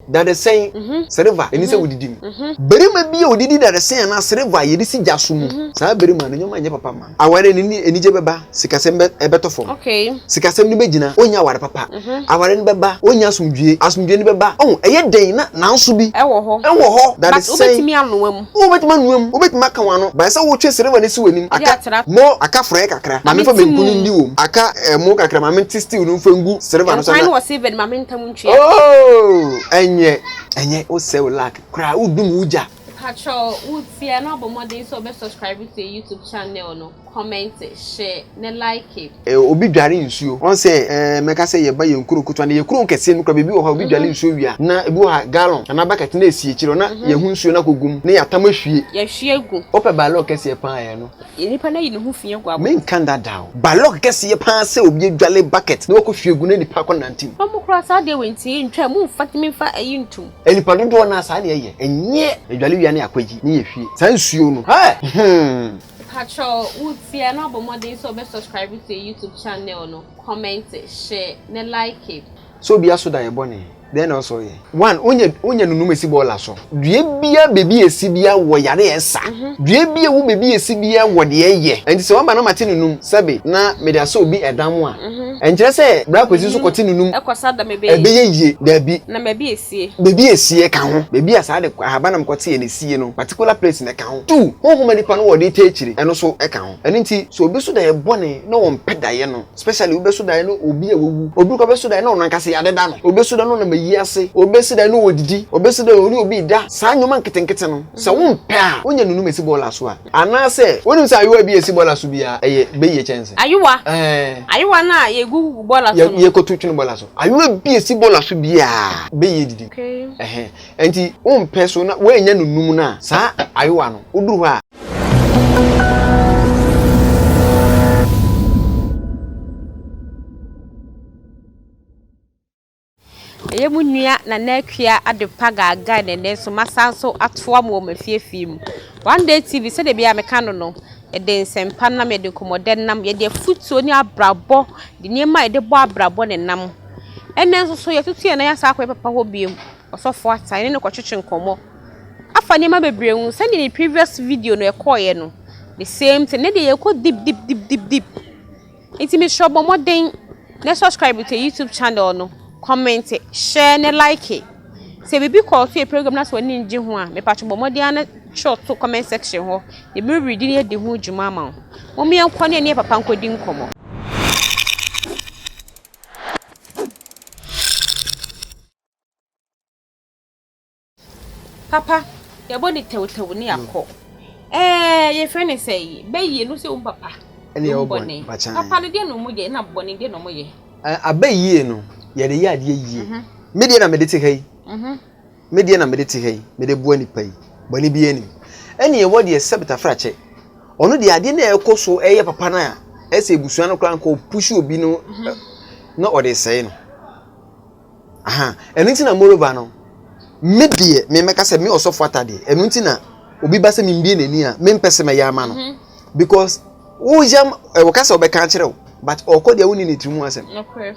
that is saying server eni se wodidim berima bi odidi that is saying na server ye disi jasum sa berima no nyoma nye papa ma aware ni enije beba sikasem ebeto fom okay sikasem ni begina onya aware papa aware ni beba onya asumdue ni beba eye den na nso bi ewo ho that is saying obetimi anwam obetimi aka wano ba se wo twe server ni si wanim aka mo aka fry kakra ma me fa benkunu ndi wom aka mo kakra ma me still no fengu server no so na was even ma me ntam ntwe enye o se o like kra udum uja Pacho would see an abomodin so be subscribe to the YouTube channel no comment share ne like it obi dware nsuo on say meka say ye ba ye nkuru kutwa na ye kuru nkese no kra bebi wo ha obi dware nsuo wi a na ebi wo ha gallon na bucket na esi ekiro na ye hu nsuo na kogum na ya tamahwie ye hwie gu ope balok kese ye pan ye no ye nipa na yi ne hu fie gu abo men kanda dawo balok kese ye pan say obi dwale bucket na wo hwie gu na nipa ko nantim omo kra sa de wenti ntwa mu fatimi fa ayi ntum enipa dodo na sa na ye enye edwale wi na akwaji ni ye hwie sa nsuo no Pacho would see an abomodin so be subscribe to the YouTube channel no comment share ne like it so bi aso da ye bone then also ye one onye nunu esi bola so due bia bebi esi bia wo yare esa due bia wo bebi esi bia wo de ye enti se wamba na mate nunum sebe na me da so obi edam a enkyere se bra kwesi so kote nunum ekosa da mebe ebe ye dabi na bebi esie ka ho bebi asa de ahaba na mkote ye ne sie no particular place na ka ho tu honhoma nipa no wo de ta ekire eno so e ka ho eno nti so obi so da ye bone na wo mpeda ye no especially obi so da ye no obi awu obi ko be so da ye no nankase ya de da no obi so da no na yase obesida no wodidi obesida oni obi da sa nyoma nketenkete no se wo mpe a onya nunu mesi bola so a ana se wonim se ayewa bi esi bola so bia eye beye chance ayewa na ye gugu bola so ye kotutwene bola so ayewa bi esi bola so bia beye didi enti wo mpe so na wo enya nunum na sa ayewa no oduru ha ye munua na nakua adepa gaga ne so masanso atoa mo mafiefie mu one day tv se de bia meka no e de nsempa na me de komoden nam ye de futuo ni abrabo de niema e de bo abrabo ne nam enen so ye tutu ye na ya sa akwa papa ho biem osofo atan ne kwetwetwe nkomo afa niema bebreu se ni previous video no e koye no the same thing ne de ye ko deep enti me shobo moden na subscribe to YouTube channel no comment share ne like it say bibi call to a program na so ni nji ho a me patcho bomodi ana short to comment section ho e be read ni de ho djuma ma mo me enko ne papa nkodi nkomo papa ye body tew ni akọ ye friend say be ye no say papa ene ye oboni papa ne de no mo ye na boni de no mo ye abayi no ye de ya de yie media na medete kai media na medete kai mede bua ni pai bani bi enim ene ye wode sebita frache ono de ade na ekoso eye papa na ese ebusuan no kran ko push obi no na ode sei no eno nti na moreover no media me meka se me osofo atade eno nti na obi ba se me mbie nani a me mpese me ya ma no because wo jam wo ka se obeka kire but okode woni ni trimu asem okay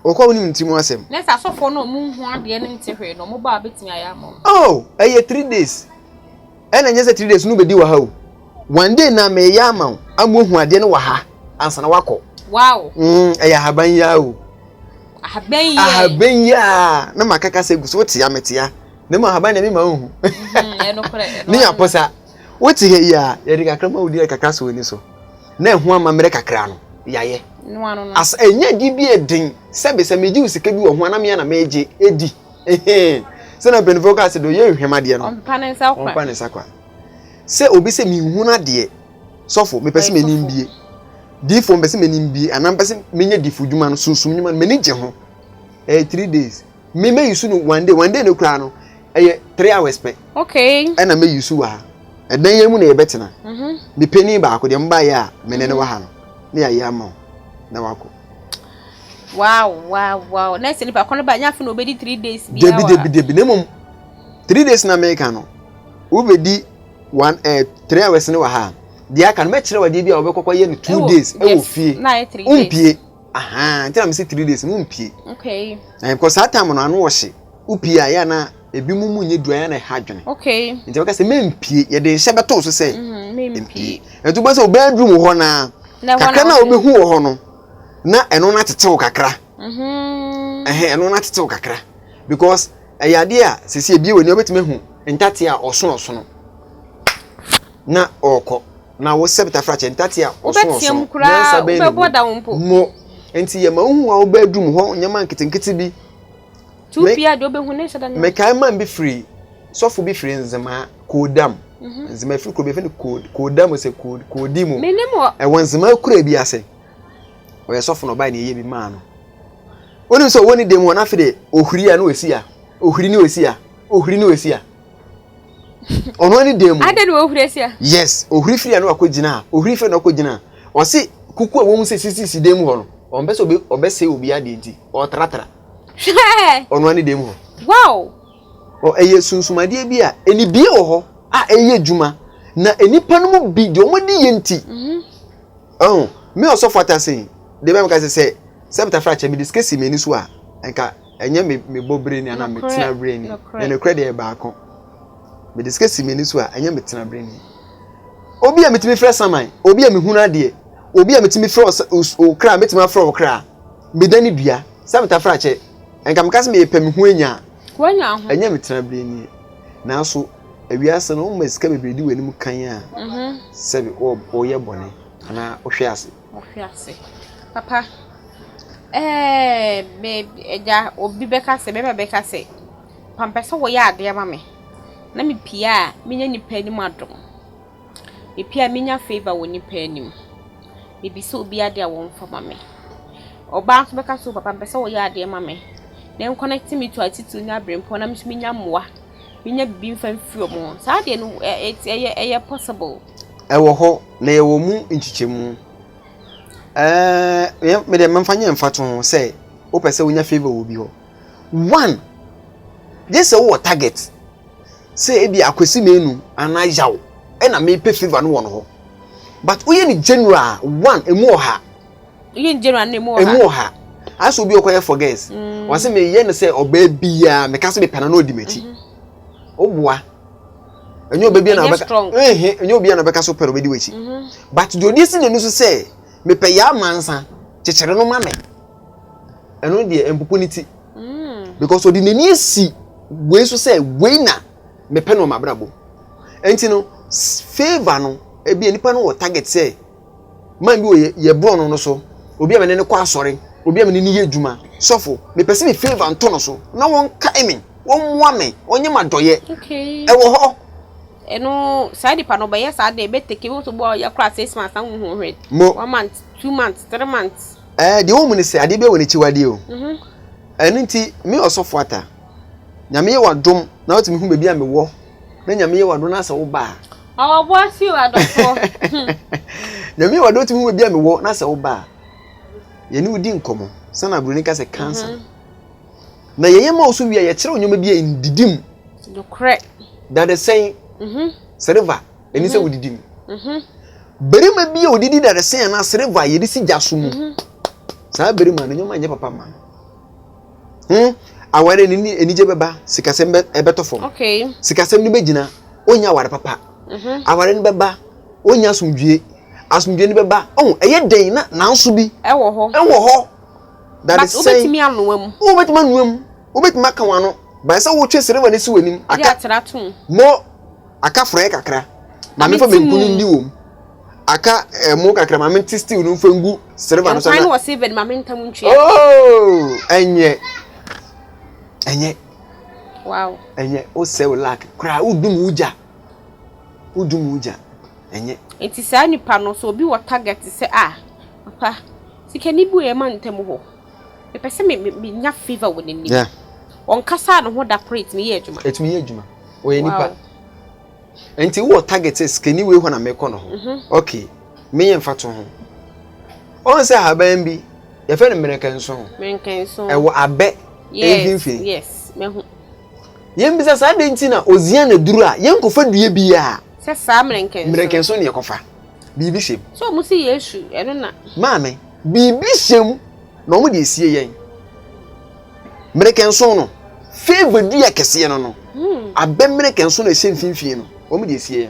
okwa woni ntimu asem let's asofo no mu hu ade ne ntehwe no mo ba betimi aya mo 3 days ena nyese 3 days no bedi wa ha o one day na me ya ma amu hu ade ne wa ha ansa na wako wow eya haban ya o ahaban ya na makaka se guso wote ya metia na ma haban na me ma hu no kore ni aposa wote he ya ye de kakra ma odi kakra so ni so na ehu ama mere kakra no yaye no anu no as enya di bi edin sebe se meji usika bi wo ho anam ya na meje edi se na benfoka se do ye hwemade no onpa ne sakwa se obi se mi hu na de sofo me pese menim bie di fo pese menim bie anam pese menye di fudwuma no sunsum nyuma meni je ho 3 days me yusu no one day no kra no 3 hours pe okay na me yusu wa edan ye mu na ye betena me peni ba akode mba ya menene wa ha no ne ya ya ma na wako wow nice ni pa kono ba nya fa no obedi 3 days bia wa debi nemum 3 days na America no obedi 3 hours ne wa ha dia kan me kire wa dia bia obekokọ ye 2 days e wo fie na 3 days ntia me say 3 days mu mpie okay because that time no anu wo hye upia ya na ebi mumu nye duan na hadwene okay nti waka se mempie ye de hye beto so se mempie etu ba se bedroom ho na kakra na obehu ho no na eno na tetew kakra eno na tetew kakra because ayade a sese ebie woni obetime hu ntate a osono na oko na wo sebita frache ntate a osono na sabe boda wompo mo enti ye ma hu a obedroom ho nyama nkitenkete bi tupia de obehu ne shada me kai man be free sofo be free nzema kodam nzema free ko be fe kodam se kodimu menemo e wonzema kura bi ase o ye sofo no ba na ye bi ma no woni so woni dem wona fe de ohuri a na osia ohuri ni osia ono ni dem ade no ohuri asia yes ohuri free a na akogina ohuri fe na akogina o se kuku a wo mu se sisi dem ho no on be so obese obi ade nti o tratra ono ni dem ho wow o eye sunsumade bi a eni bie wo ho a eye djuma na enipa no mu bi de omodi yenti me osofo atase de be mka se sebta fracha mi discuss me ni so a enka enye me bobre ni ana me tina brain ni ne credit e ba ko me discuss me ni so a enye me tina brain ni obi a metimi frɛ saman obi a me hunu ade obi a metimi frɛ o kra metimi frɛ o kra me dani dua sebta fracha enka mka se me pɛ me hu anya wanya ho enye me tina brain ni na so awiase no mo sika bebredi wani mu kan a sebe o ye bone ana o hwe ase papa me eja obi beka se me beka se pampese wo ya ade ma me na me pia menya nipa ni madom me pia menya favor wo nipa anim me bi so obi ade a wo mfa ma me oba so beka so papa pampese wo ya ade ma me na connect me to attitude na brempo na me menya moa menya bibi mfa mfio mo sa de no eye possible ewo ho na ewo mu nchichemu me de memfanye mfato say o pese wonya favor wo bi ho one this wo target say e bi akwesi menu ana yawo e na me pe favor no wo no ho but uye ni general one emu oha uye ni general na emu oha aso bi okoye forget wase me ye ne say oba bia me ka se be pana na odi machi obua enyo oba bia na obeka enyo obi na obeka so pero bedi wachi but the odisi ne so say me pe ya mansa chechere no mame eno de empoponiti because odi nani esi we so say we na me pe no mabrabo enti no favor no e bia nipa no target say man bi ye born no so obi amene ne kwa asore obi amene ni ye djuma sofo me pese me favor nto no so na won kai me won wa me onye madoye okay e wo ho eno side pa no be yes ade be take we to bo ya kra 6 months an hu hwed 1 month 2 months 3 months de wo mu ni se ade be woni chiwade o nti me osofo ata nyame ye wadom na otimi hu bebi a me wo na nyame ye wadom na se wo ba bo asi o adofo nyame ye wadom otimi hu bebi a me wo na se wo ba ye ni udi nkomo sana bruni ka se cancer na ye ma oso wi ye kire onyoma bi a ndidim no correct that is saying server eni se wudidim berima bi a odidi that is saying na server ye disi jaso mu sa berima na nyoma anye papa ma aware ni enije beba sikasem ebetofo okay sikasem ni begina onya ware papa aware ni beba onya asumdue ni beba eye den na nanso bi ewo ho that is saying obetimi anuam obetimi aka wano ba se wo twe server ni si wanim aka mo aka frɛ kakra ma me fa me nkunu ndi wom aka mo kakra ma me still no fangu server no so na final was even ma me ntam ntwe enye wow enye o se o lack kra udum uja enye enti sa nipa no so obi wo target se papa sikani bu e ma ntam ho me pese me nya favor wo ni yeah on kasa no ho da create me ye adwuma etumi ye adwuma o ye nipa enti wo target sikani we ho na me kɔ no ho okay me ye mfato ho on se haban bi ye fe ne merekenso e wo abe yes me hu ye mbisa sa de nti na ozia na duru a ye nkofa due bi a se sa merekenso ne yekofa bibi shem so mu si yesu eno na maame bibi shem na omo de esie yen merekenso no favor dia kese no abemre kenso na ehye mfimfie no omo de sie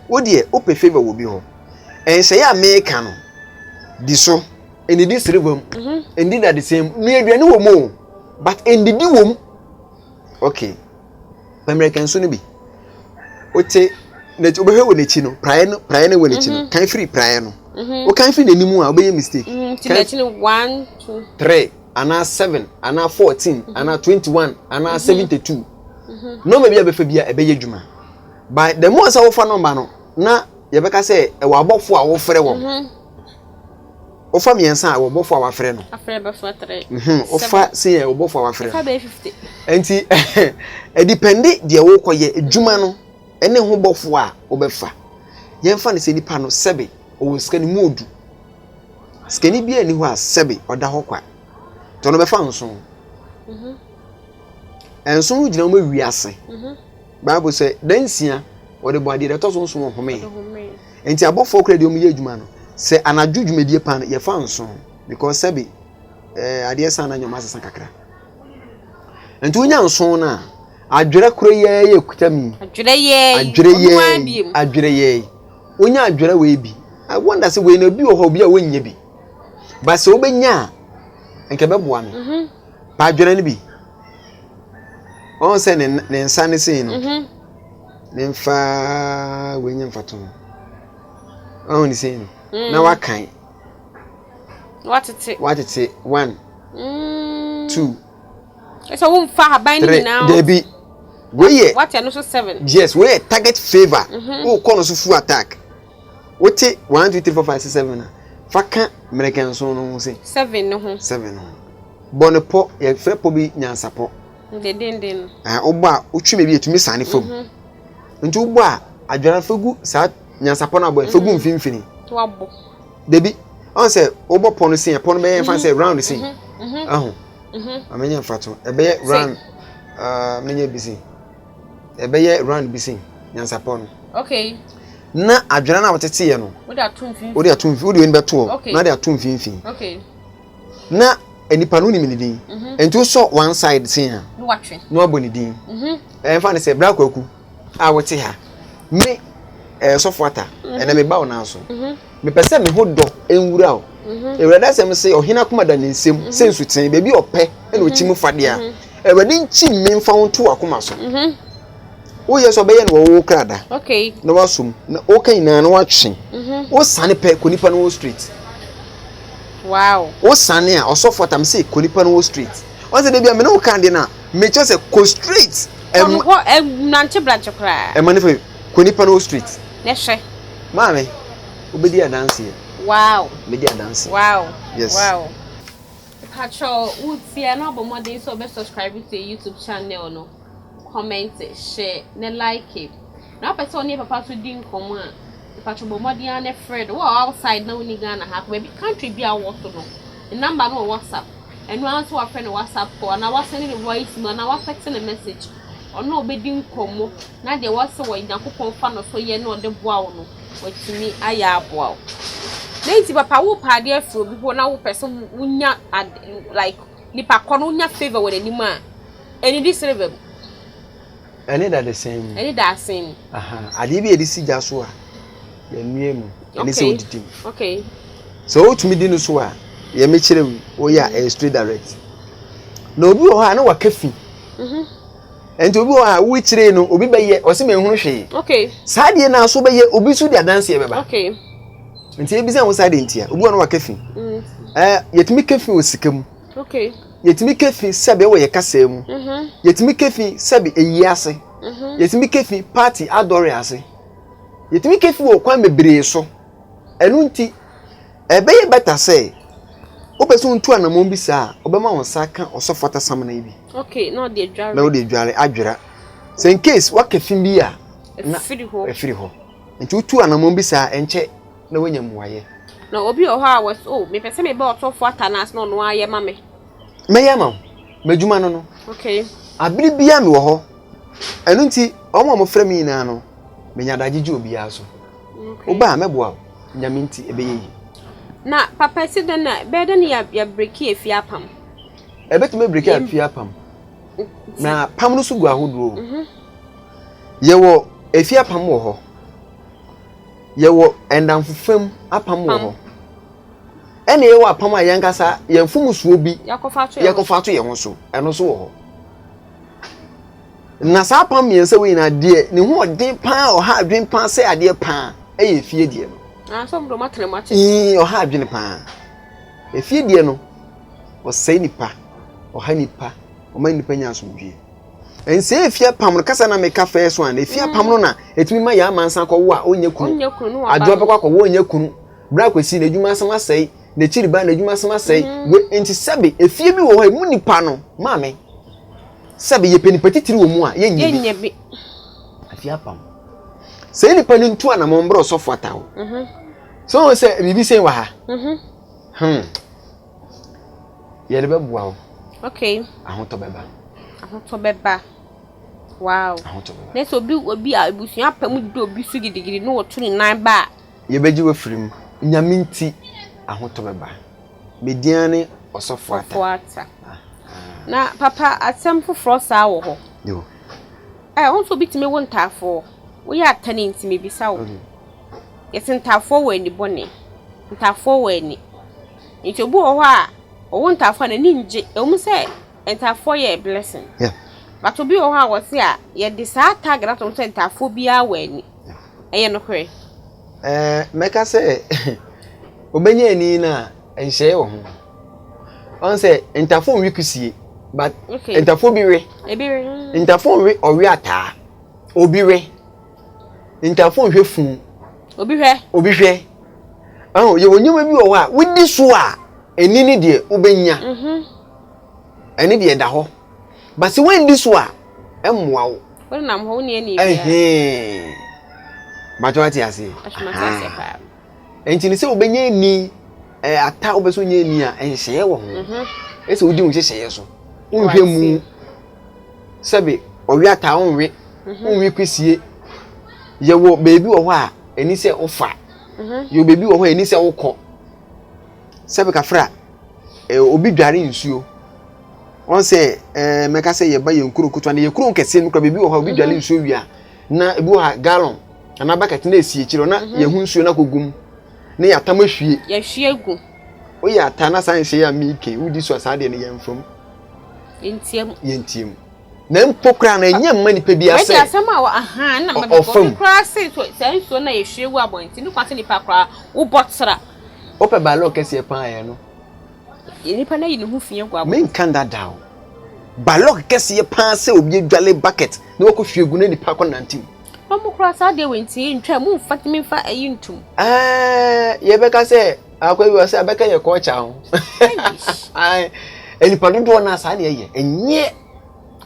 wo de o pe favor wo bi ho ense ya America no di so eni di serebom eni da the same nu aduane wo mo but eni di wo okay abemre kenso no bi oche na obehwe wo nechi no prae no wo nechi no kan free prae no o kan free nanimu a obeye mistake ti nechi no 1 2 3 ana 7 ana 14 ana 21 ana 72 no maybe abefa bia ebeye dwuma by the more say wo fa number no na ye beka say e wa abofo a wo frɛ wo wo fa miensa a wo bofo a wa frɛ no afrɛ befo 3 wo fa say e wo bofo a wa frɛ fa be 50 enti e depend de wo koye dwuma no ene ho bofo a wo befa ye mfa ne se nipa no sebe o skani modu skani bia ni ho a sebe oda ho kwa to no befa nso enso ho gina mo wiase Bible say dansia o de boade de to so nso home enti abofo kra de o ye adwuma no se anadwo dwumadie pan ye fa nso because sebe ade esa na nyoma sesa kakra enti onya nso na adwere kro ye kutami adwere ye onya adwere we bi I wonder say we no bi o ho bi a wonye bi ba se obenya nke beboa me ba adwere ni bi on say ne nsa ne sei no ne mfa wenya mfato on ni sei no na wakan what it 1 2 so won fa haban ni now debi we what you no so 7 yes we target favor o kono so full attack what 1 2 3 4 5 6 7 na faka American so no say 7 no ho 7 no bonepo ye fe po bi nyansapo den obo a otwime bi etumi sane fam nti obo a adwara fagu sa nyansapo na bo fagu mfimfini to abo debi on say obo pono sin pono be fan say round sin aho amenya mfato ebe round menye bisi ebe round bisi nyansapo no okay na adwara na wotete ye no wo da tumfin wo da tumfin wo de beto na da tumfin okay na enipa no ni minidin enti so one side sin ha no watwe no abonidin fa ne say bra kwaku a wote ha me sofuata ena me ba ona so me pese me hodo enwura o ewrada sem say ohina koma da nsem sensu ten bebi ope ena ochimu fade a ewrade nchi me mfa wonto akoma so wo yeso be ye no wo krada okay na wasum na o kan na na watwe wo sane pe konipa no street wow wo sane a osofuata me say konipa no street o say de bia me no kan de na me cho say ko street nanche branch kra manife konipa no street ne hwe mame obedi a dance wow obedi a dance wow yes wow Pacho utia no bomode so be subscribe to YouTube channel no comment share ne like it na person ni papa to din komo a Pacho bomode an friend wo outside na woni Ghana ha ko be country bi a wo so no the number no WhatsApp enu answer wa friend WhatsApp ko na wa send the voice na wa text the message ono obedi nkomo na de wase wo Nyankopon fa no so ye no de boa wo no watimi aya aboa wo nti papa wo paade afro bi ho na wo person unya like nipa kono unya favor with anima eni di serve eni da the same eni da same aha ade bi edi sija so a ya nuemu eni se odidi okay so otumi di no so a ya mechire wo ya straight direct na obi ho ha na wakafi enti obi ho ha wo chire no obi beye o se me hunu hwe okay saade na so beye obi su dia dance ye beba okay nti ebi se wo saade ntia obi ono wakafi yetimi kafi wo sikam okay yetimi kafi sebe wo ye kasa mu yetimi kafi sebe eyi ase yetimi kafi party adore ase yetimi kafi wo kwan mebre so enu nti ebeye better say opeso ntu anamon bi sa obema won saka osofota samna ibi okay no de dware na de dware adwera so in case wakafi bi a na efiri ho nti utu anamon bi sa enche na wonya muaye na obi o ha was me pese me be otofo atanas no no aye ma me meyama madwuma no no okay abiri bia me wo ho enu nti omo mo frɛ mi na no menya dagyeje obi aso oba meboa nyame nti ebeyi na papa si den na be den ya break efia pam ebetume break efia pam na pam no so gu ahodo ye wo efia pam wo ho ye wo endamfofam apam wo ho ene ye wo apam a yenkasa yemfum suo bi yakofa to ye ho so eno so wo ho na sa pam yense we na de ne ho odin pan o ha adwen pan se ade pan eye fie die no so mdo matene mache o ha adwen pan efie die no o sei nipa o ha nipa o ma nipa nya asomdwie ense efie pam no kasa na meka fa so an efie pam no na etumi ma ya mansa ko wo a onye kunu adwo be kwa ko wo onye kunu bra kwesi na edwuma asem asei na chiri ba na edwuma asem asei we enti sebe efie bi wo ha mu nipa no ma me sebe ye penipatitiri wo mu a yenye bi afie apam se nipa ni ntu ana mo mbro so fata wo so se bibi sen wa ha ye le bebua wo okay ahoto beba wow na so obi abusuan apam di obi su gidigidi no woto ni nan ba ye beji we firim nyaminti ahoto beba mediane osofo ata na papa asem foforo sa wo ho yo onso bitime wo ntafo wo ya atane ntime bisa wo yes ntafo wo ani bone ntafo wo ani nti obu wo ho a wo ntafo na ni nje emu se ntafo ye blessing yeah but obi wo ho a wo se a ye de sa tag na to ntafo bia wo ani eye no kre meka se obenya ani na enhye wo ho on se ntafo wikusie but entafo biwe entafo we owe ata obiwe entafo hwe fun obihwe ye wonyuma bi wo a wudi so a eni ni de ubenya eni de da ho but se wendi so a emmoa wo wonam ho ne ani majority ase enti ni se obenya ni ata obeso nya ni a enhye wo ho ese wudi wo hye so unhwe mu sabe owi ata unwe kwesie ye wo bebi wo ho a eni se ofa ye bebi wo ho eni se wokọ sabe kafra obi dware nsuo on se meka se ye ba ye nkuru kutwa na ye kuru nkese no bebi wo ho obi dware nsuo wi a na ebi wo ha gallon ana bucket na esie kiro na ye hu nsuo na kogum na ya tamahwie ya hwie gu o ya ata na san hye ya mike wudi so asade ne yemfom yentiem na mpokra na nya mma nipa bi ase we asema wa aha na ma bi kra se to sanso na ye hwegu abonti ni kwase nipa kra wo botsra ope ba lo kese pan ye no nipa na yi ne hu fie gu abonti men kan da dawo ba lo kese pan se obi dwale bucket na wo hwegu na nipa ko nantim mo kra sa de wenti ntwa mu fatimi fa ayi ntum ye be ka se akwa bi wase abeka ye ko cha ho ai enipa dodo na asa na ye enye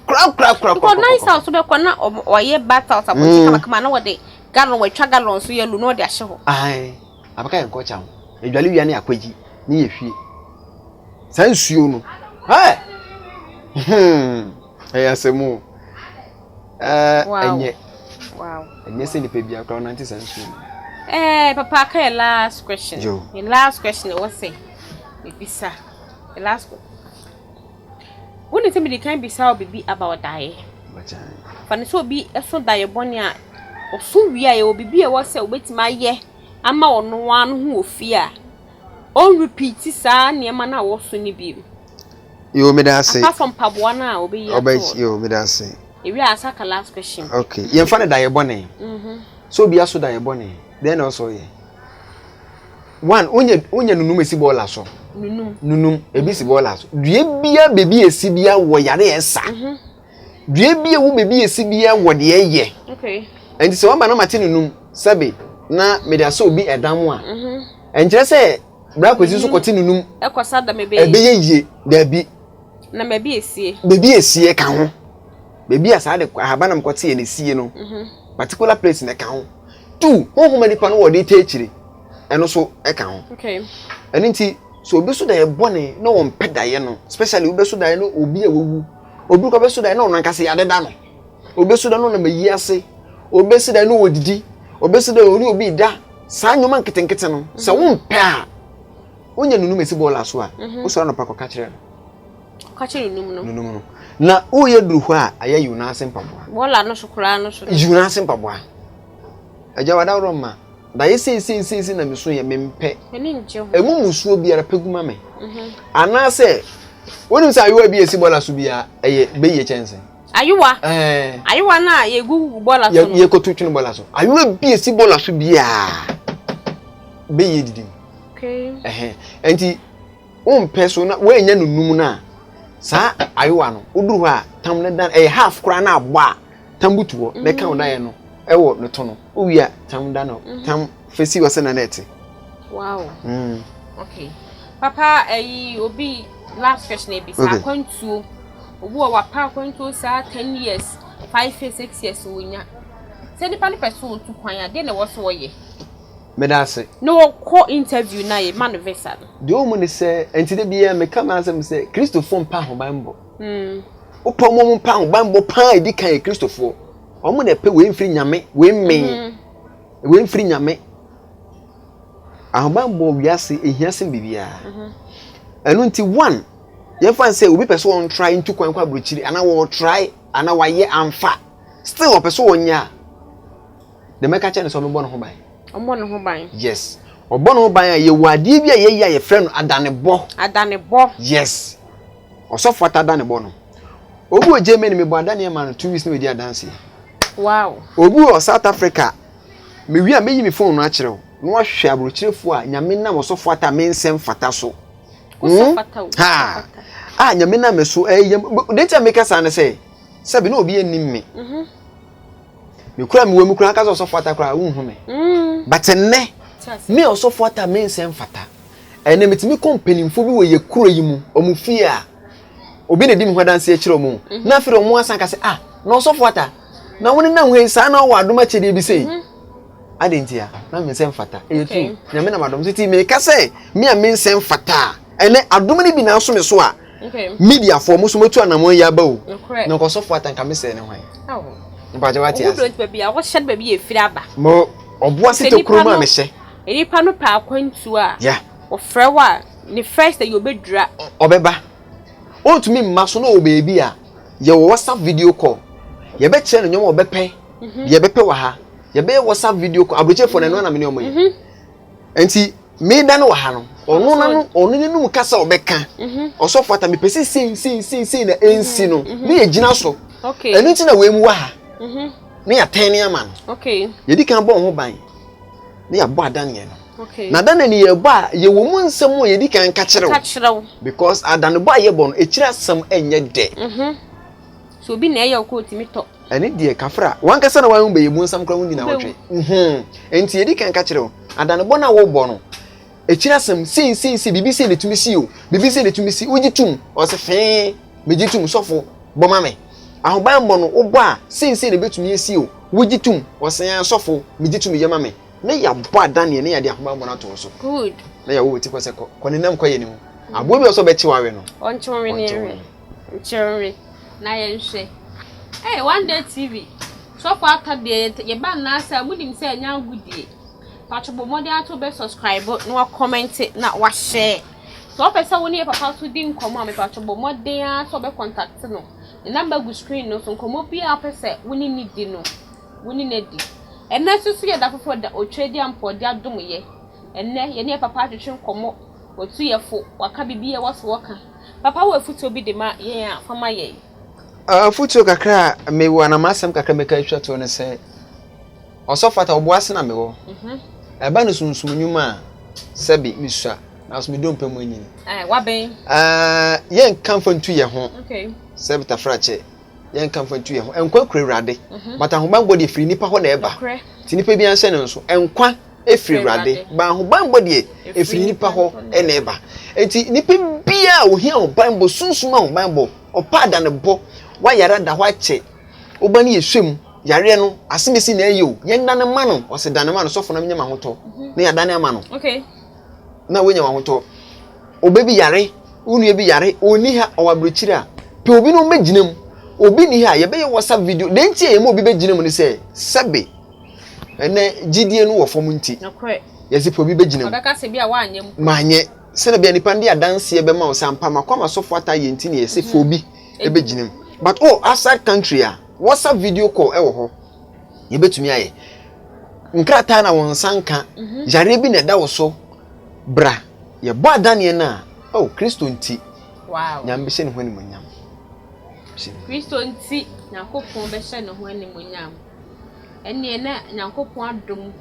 kra ko nice house be ko na oye battle saboti kama na wode gallon we twa gallon so ye lu no de ahye ho ai abeka ye ko cha ho edwale wi na yakwaji ni ye hwie san suo no asemu enye wow enye se ni pe bia kra na nti san suo papa ka last question the last question was say bisa the last question when you tell me the kind bisa obi about die fani so obi eso die boni a oso wi a ye obi e wo se obetima ye ama ono anu hu ofi a on repeat sa niema na wo so ni bi yo me da say apart from paboa na obi ye yo me da say ewi asaka last question okay ye mfa na die boni so obi aso die boni then also ye one onye nunum esi bola so nunum ebi si bola so due bia bebi esi bia wo yare esa due bia wo bebi esi bia wo de ye okay enti se wamba na mate nunum sabe na me da so obi edam a enjere se bra kwesi so kote nunum ekosa da mebe ebe ye da bi na bebi esie ka ho bebi asa de ahaba na mkote ye ne sie no particular place na ka ho two ho many pa no wo de techire eno so e ka ho okay eni nti so obi so da ye bone na won pedaye no especially obi so da ye no obi awu obi ko be so da ye no nankase ya deda no obi so da no na mayi ase obi so da no wodidi obi so da oni obi da sa nyoma nketenkete no se won pe a onya nunu mesi bola so a wo so na pa ko ka kire nunum no na o ye duru ho a aye yu na asempa boa bola no sukura no so yu na asempa boa aja wada roma da ye sei na me so ye mempe eni nje ho emu musuo biara peguma me ana se wonim say ayo bi esi bola so bia eye beye chense ayuwa ayuwa na ye gugu bola so ye ko tutunu bola so ayo bi esi bola so bia beye didim okay enti umpeso na we nya nunum na sa ayowa no oduru ha tam ne dan half kra na agba tambutuo me ka odan no ewo no to no owia tam dan no tam fesi wose na net wow okay papa obi last question e bi sa kwantuo obu wa pa kwantuo sa 10 years 5 years 6 years wonya se nipa ne person tu kwan ade na wo so wo ye medase no ko interview na ye man visa de o mu ne se entide bia me kama asem se Christopher mpa ho banbo o pa mo mpa ho banbo pa edi kan e Christopher o mu na pe we mfiri nyame we mfiri nyame ahon banbo wiase ehiasem bibia enu nti one ye fan say obi person on try into kwan kwa brochiri ana wo try ana wa ye amfa still o person onya de meka che ne so me bo no ho ban omo no ho ban yes obo no ban ye wade bia ye ya ye frɛ no adanebo yes osofo adanebo no obu o Germany me bo adane ma no 2 weeks no we di adanse wow obu o South Africa me wi a meyi me phone no a kyerɛw no ahwɛ abrochirefo a nyame nam osofo ata me nsɛm fata so ha nyame nam so data make us an say sabi no obi anim me me kura me wemu kura kaso osofo ata kura hu me but enne me osofo ata me nsɛm fata ene metimi kompanimfo bi we ye kuro yi mu omufi a obi na di me hwadanse a kyerɛ mu na afire omu asanka se na osofo ata na woni na hwe sa na wo adoma kyede bi sei adentia na me nsɛm fata eyetu nyame na madom siti me ka se me a me nsɛm fata ene adom ni bi na so me so a media for muso metu anamon ya ba o na ko osofo ata nka me se ne hwan Mbaje wati as. Wo baby a wo shed baby e firi aba. Mo oboa sito kroma me hye. Enipa no pa akwantu a. Yeah. Wo frɛ wa ni first you obedura. Obeba. Ontumi mmaso no obebi a ye wo WhatsApp video call. Ye be kire no nyom obepɛ. Ye bepɛ wa ha. Ye be WhatsApp video call abroche for na no na me ne omoye. Enti me da no wa ha no. Ono na no ono ni num kasa obeka. Osofo ata me pesi sin na ensi no. Me ye gina so. Okay. Enu ti na we mu wa ha. Ne ya ten ne ama no. Okay. Ye di kan bo ho ban. Ne ya bo adan ye no. Okay. Na dan ne ye bo a ye wo mu nsem o ye di kan ka kire. Because adan bo a ye bo no e kire asem enye de. So bi na ye ko timi to. Ene de kafra. Wan kasa na wan hu be ye mu nsam kra hu nyina wotwe. Enti ye di kan ka kire. Adan bo na wo bo no. E kire asem sin bibi se le tumi si o. Bibi se le tumi si oji tum. O se fe meji tum sofo bo ma me. Ahoban mo no obo a sense ne betumi esi o wogitum osan asofo megitum yema me na ya bo adan ne ya de ahoban mo na to so good na ya wo ti kwese ko ne nam kwaye ne ho abo bi so be chiwawe no onchonwe ne ewe onchonwe na ye nhwe one day tv so for aka de ye ba na asa mudim se anya gudie pachobo mode ato be subscribe na comment na wa share so pesa woni e papa to di nkomo me pachobo mode ato be contact no the number go screen no so nkomo bia pese woni ni di no woni na di enne susu ye da fofo da otwedi ampo di adom ye enne ye ne papa atwetwe nkomo otu ye fo waka bibie waso waka papa wo afuto bi de ma ye a fama ye afuto kakra me wana masem kakra me ka hwato ne se osofata oboase na me wo eba no sunsum nyuma sabi misua na so me dompa mu anyi waben ye nkamfa ntu ye ho okay sebita frache ye nkamfa ntu ye ho enkwa kurewrade but ahobanbɔ de firi nipa ho na eba ti nipa bi anse ne nso enkwa efiri wrade ba ahobanbɔ de efiri nipa ho na eba enti nipa bia ohia ahobanbɔ sunsum ahobanbɔ opada ne bɔ wa yara da ho ache obani yehwem yare no asemesi na ayo ye ndane ma no ose dane ma no sofo na nyama hoto na ya dane ma no okay na wenya wa hoto obebi yare unu ebi yare oni ha owabrochira pe obi no meginem obi ni ha ye be WhatsApp video de ntie ye mo obi beginem ni se sebe ene gidie no wo fom nti okay ye se pe obi beginem obeka se bia wa anyem manye se na bia nipa ndi adanse ye be ma o sampa makwa sofo ata ye nti ne ye se fe obi ebeginem but outside country WhatsApp video call ewo ho ye betumi aye nkrata na won sanka jare bi na da wo so bra ye bo adane na Kristo nti wow nyam be se ne ho ni monyam Kristo nti Nyankopon be se ne ho ni monyam ene na Nyankopon adom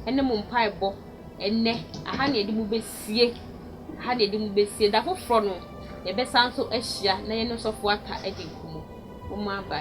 ene mo mpaebo ene aha na edi mu besie aha na edi mu besie da foforo no ye be sanso ahia na ye no sofo ata edi kumu o ma ba